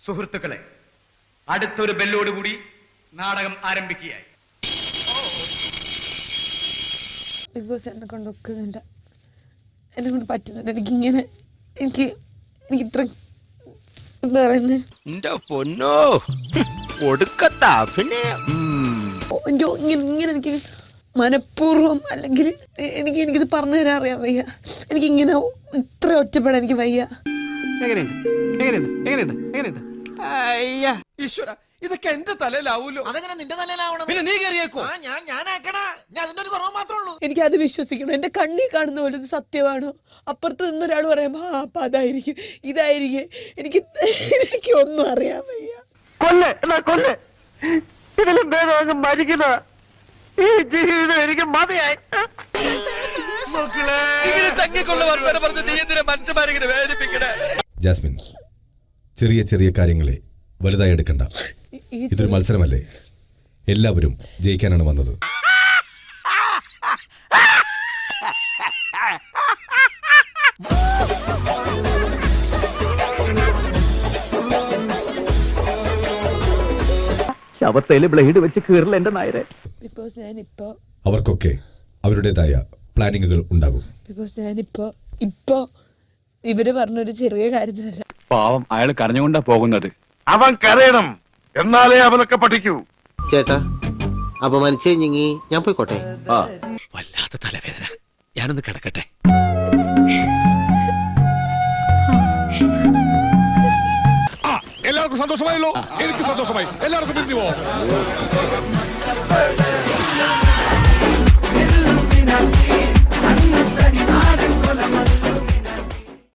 സുഹൃത്തുക്കളെ, അടുത്തൊരു ബെല്ലോടുകൂടി നാടകം ആരംഭിക്കുകയായി. ബിഗ് ബോസ് എന്നെ കൊണ്ട് ഒക്കുന്നില്ല, എന്നെ കൊണ്ട് പറ്റുന്നില്ല. എനിക്ക് ഇത്ര എന്താ പറയുന്നത്, എനിക്ക് മനഃപൂർവ്വം അല്ലെങ്കിൽ എനിക്കിത് പറഞ്ഞു തരാൻ അറിയാൻ വയ്യ. എനിക്കിങ്ങനെ ഇത്ര ഒറ്റപ്പെടാൻ എനിക്ക് വയ്യ. ഈശ്വര, ഇതൊക്കെ എന്റെ തലയിലാവൂലോ. അതെങ്ങനെ നിന്റെ തലയിലാവണം? പിന്നെ നീ കയറിയേക്കോ? അതിന്റെ ഒരു കുറവ് മാത്രമേ ഉള്ളൂ. എനിക്കത് വിശ്വസിക്കണം. എന്റെ കണ്ണി കാണുന്ന പോലെ ഇത് സത്യമാണോ? അപ്പുറത്ത് നിന്നൊരാൾ പറയുമ്പോ അപ്പൊ അതായിരിക്കും ഇതായിരിക്കും. എനിക്ക് ഒന്നും അറിയാൻ വയ്യ. ഇതിലും ഭേദം മരിക്കുന്ന ഈ ജീവിതം എനിക്ക് മതിയായി. ജാസ്മിൻ, ചെറിയ ചെറിയ കാര്യങ്ങളെ വലുതായി എടുക്കണ്ട. ഇതൊരു മത്സരമല്ലേ, എല്ലാവരും ജയിക്കാനാണ് വന്നത്. ശവത്തേല് ബ്ലേഡ് വെച്ച് കീറില്ല എന്റെ നായരെ. അവർക്കൊക്കെ അവരുടേതായ പ്ലാനിങ്ങുകൾ ഉണ്ടാകും. ഞാനിപ്പോ ഇവര് പറഞ്ഞൊരു ചെറിയ കാര്യത്തിനല്ല. പാവം, അയാൾ കരഞ്ഞുകൊണ്ടാ പോകുന്നത്. അവൻ കരയണം, എന്നാലേ അവനൊക്കെ പഠിക്കൂ. ചേട്ടാ, അപമാനിച്ചേ ഞങ്ങി ഞാൻ പോയിക്കോട്ടെ. വല്ലാത്ത തലവേദന, ഞാനൊന്ന് കിടക്കട്ടെ. എല്ലാവർക്കും സന്തോഷമായല്ലോ. എനിക്ക് സന്തോഷമായി. എല്ലാവർക്കും പിരിഞ്ഞു പോവാം.